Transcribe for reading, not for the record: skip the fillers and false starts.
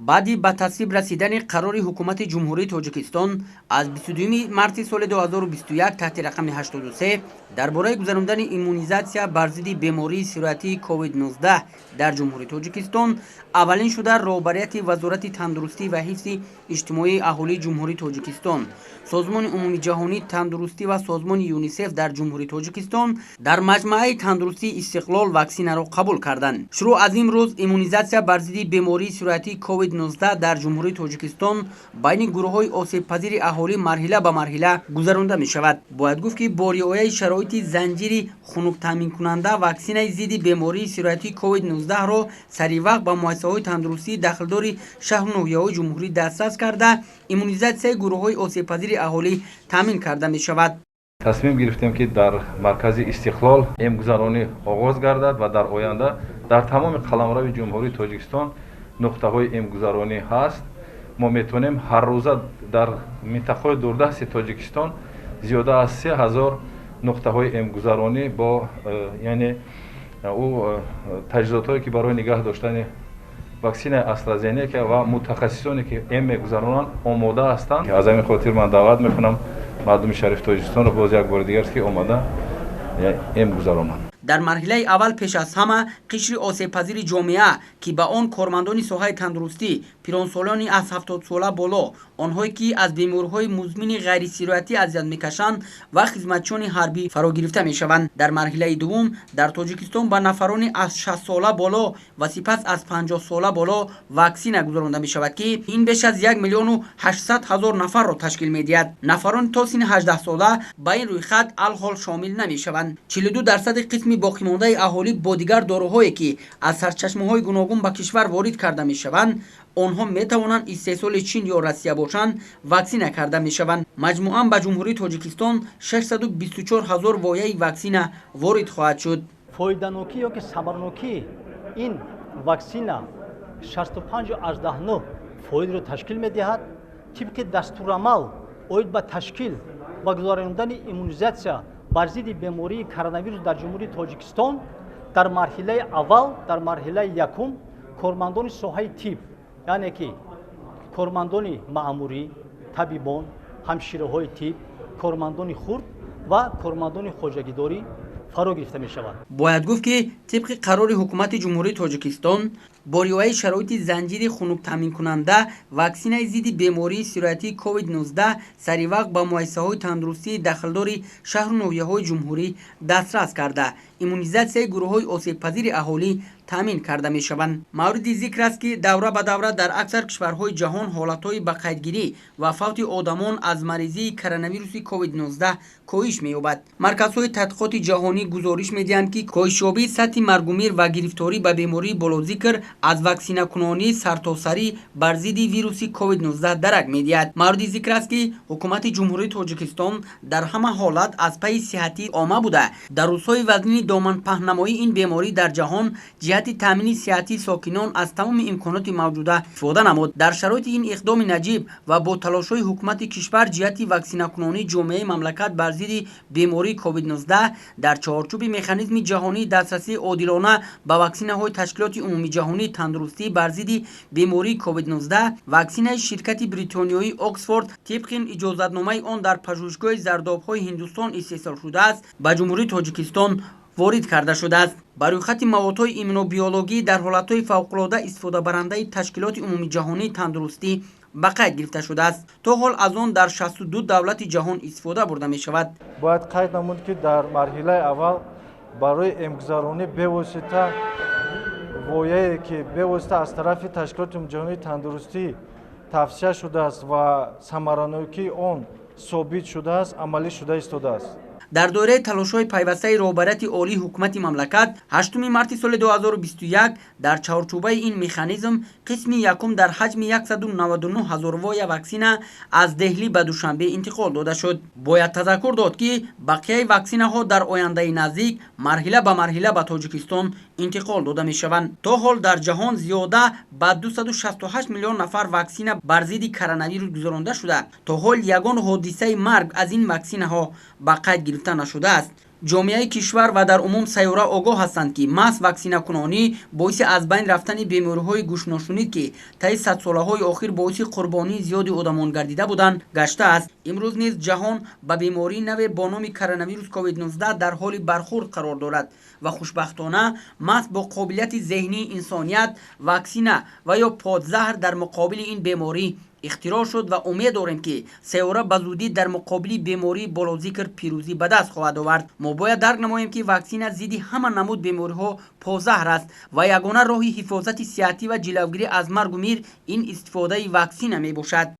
баъди ба тасвиб расидани қарори ҳукумати ҷумҳурии тоҷикистон аз 22 марти соли 2021 таҳти рақами 83 дар бораи гузарондани иммунизатсия бар зидди бемории сироятии COVID-19 дар ҷумҳурии тоҷикистон аввалин шуда роҳбарияти вазорати тандурустӣ ва ҳифзи иҷтимоии аҳолии ҷумҳурии тоҷикистон, созмони умумии ҷаҳонии тандурустӣ ва созмони ЮНИСЕФ дар ҷумҳурии тоҷикистон дар маҷмӯаи тандурустии истиқлол ваксинаро қабул карданд. Шурӯъ аз имрӯз иммунизатсия бар зидди бемории сироятии COVID-19 дар ҷумҳурии тоҷикистон байни гурӯҳҳои осебпазири аҳолӣ марҳила ба марҳила гузаронда мешавад. Бояд гуфт ки бо риояи шароити занҷири хунуктаъминкунанда ваксинаи зидди бемории сироятии COVID-19-ро саривақт ба муассисаҳои тандурустии дахлдори шаҳру ноҳияҳои ҷумҳурӣ дастрас карда, иммунизатсияи гурӯҳҳои осебпазири аҳолӣ таъмин карда мешавад. Тасмим гирифтем ки дар маркази истиқлол эмгузаронӣ оғоз гардад ва дар оянда дар тамоми қаламрави ҷумҳурии тоҷикистон нуқтаҳои эмгузаронӣ ҳаст. мо метавонем ҳаррӯза дар минтақаҳои дурдасти тоҷикистон зиёда аз 3000 нуқтаҳои эмгузаронӣ бо яъне таҷҳизотое ки барои нигаҳ доштани ваксинаи AstraZeneca ва мутахассисоне ки мегузаронанд омода ҳастанд. аз ҳамин хотир ман даъват мекунам мардуми шариф тоҷикистонро боз як бори дигар ки омада мегузаронанд. дар марҳилаи аввал пеш аз ҳама қишри осебпазири ҷомеа ки ба он кормандони соҳаи тандурустӣ, пиронсолони аз 70 сола боло, онҳое ки аз бемориҳои музмини ғайрисироятӣ азият мекашанд ва хизматчиёни ҳарбӣ фаро гирифта мешаванд. дар марҳилаи дуввум дар тоҷикистон ба нафарони аз 60 сола боло ва сипас аз 50 сола боло ваксина гузаронда мешавад ки ин беш аз 1 миллиону 800 ҳазор нафарро ташкил медиҳад. нафарони то синни 18 сола ба ин рӯйхат алҳол шомил намешаванд. 42% қисми боқимондаи аҳолӣ бо дигар дороҳое ки аз сарчашмаҳои гуногун ба кишвар ворид карда мешаванд, онҳо метавонанд истеҳсоли Чин ё Россия бошанд, ваксина карда мешаванд. маҷмӯан ба ҷумҳурии тоҷикистон 624 ҳазор вояи ваксина ворид хоҳад шуд. фоиданокӣ ё ки самаранокӣ ин ваксина 65.9 фоидро ташкил медиҳад. тибқи дастурамал оид ба ташкил ва гузарондани иммунизатсия бар зидди бемории коронавирус дар ҷумҳурии тоҷикистон дар марҳилаи аввал, дар марҳилаи якум кормандони соҳаи тиб, яъне ки кормандони маъмурӣ, табибон, ҳамшираҳои тиб, кормандони хурд ва кормандони хоҷагидорӣ фаро гирифта мешавад. бояд гуфт ки тибқи қарори ҳукумати ҷумҳурии тоҷикистон бо риояи шароити занҷири хунуктаъминкунанда ваксинаи зидди бемории сироятии COVID-19 саривақт ба муассисаҳои тандурустии дахлдори шаҳру ноҳияҳои ҷумҳурӣ дастрас карда иммунизатсияи гурӯҳҳои осебпазири аҳолӣ таъмин карда мешаванд. мавриди зикр аст ки давра ба давра дар аксар кишварҳои ҷаҳон ҳолатҳои ба қайдгирӣ ва фавти одамон аз маризии коронавируси COVID-19 коҳиш меёбад. марказҳои тадқиқоти ҷаҳонӣ гузориш медиҳанд ки коҳишёбии сатҳи маргумир ва гирифторӣ ба бемории болозикр аз ваксинакунонии сартосарӣ бар зидди вируси COVID-19 дарак медиҳад. мавриди зикр аст ки ҳукумати ҷумҳурии тоҷикистон дар ҳама ҳолат аз пайи сиҳати омма буда дар рӯзҳои вазнини доманпаҳнамоии ин беморӣ дар ҷаҳон ҷиҳати таъмини сиҳатии сокинон аз тамоми имконоти мавҷуда истифода намуд. дар шароити ин иқдоми наҷиб ва бо талошҳои ҳукумати кишвар ҷиҳати ваксинакунонии ҷомеаи мамлакат бар зидди бемории COVID-19 дар чаҳорчӯби механизми ҷаҳонии дастрасии одилона ба ваксинаҳои ташкилоти умумии ҷаҳонии тандурустӣ бар зидди бемории COVID-19 ваксинаи ширкати бритониёи Оксфорд тибқи иҷозатномаи он дар пажӯҳишгоҳи зардобҳои Ҳиндустон истеҳсол шудааст ба ҷумҳурии Тоҷикистон ворид карда шудааст. ба рӯйхати маводҳои иммунобиологӣ дар ҳолатҳои фавқулода истифодабарандаи ташкилоти умумии ҷаҳонии тандурустӣ ба қайд гирифта шудааст. то ҳол аз он дар 62 давлати ҷаҳон истифода бурда мешавад. бояд қайд намуд ки дар марҳилаи аввал барои эмгузаронӣ бевосита вояе ки бевосита аз тарафи ташкилоти умумии ҷаҳонии тандурустӣ тавсия шудааст ва самаранокии он собит шудааст, амалӣ шуда истодааст. дар доираи талошҳои пайвастаи роҳбарияти олии ҳукумати мамлакат 8 марти соли 2021 дар чаҳорчӯбаи ин механизм қисми якум дар ҳаҷми 199 ҳазор воя ваксина аз деҳлӣ ба душанбе интиқол дода шуд. бояд тазаккур дод ки бақияи ваксинаҳо дар ояндаи наздик марҳила ба марҳила ба Тоҷикистон интиқол дода мешаванд. то ҳол дар ҷаҳон зиёда ба 268 миллион нафар ваксина бар зидди коронавирус гузаронда шуда, то ҳол ягон ҳодисаи марг аз ин ваксинаҳо ба қайд гирифта нашудааст. ҷомеаи кишвар ва дар умум сайёра огоҳ ҳастанд ки маҳз ваксинакунонӣ боиси аз байн рафтани бемориҳои гӯшношунид ки таи садсолаҳои охир боиси қурбонии зиёди одамон гардида буданд гаштааст. имрӯз низ ҷаҳон ба бемории наве бо номи коронавирус covid-19 дар ҳоли бархурд қарор дорад ва хушбахтона маҳз бо қобилияти зеҳнии инсоният ваксина ва ё подзаҳр дар муқобили ин беморӣ ихтироъ шуд ва умед дорем ки сайёра ба зудӣ дар муқобили бемории болозикр пирӯзӣ ба даст хоҳад овард. мо бояд дарк намоем ки ваксина зидди ҳама намуд бемориҳо позаҳр аст ва ягона роҳи ҳифозати сиҳатӣ ва ҷилавгирӣ аз маргу мир ин истифодаи ваксина мебошад.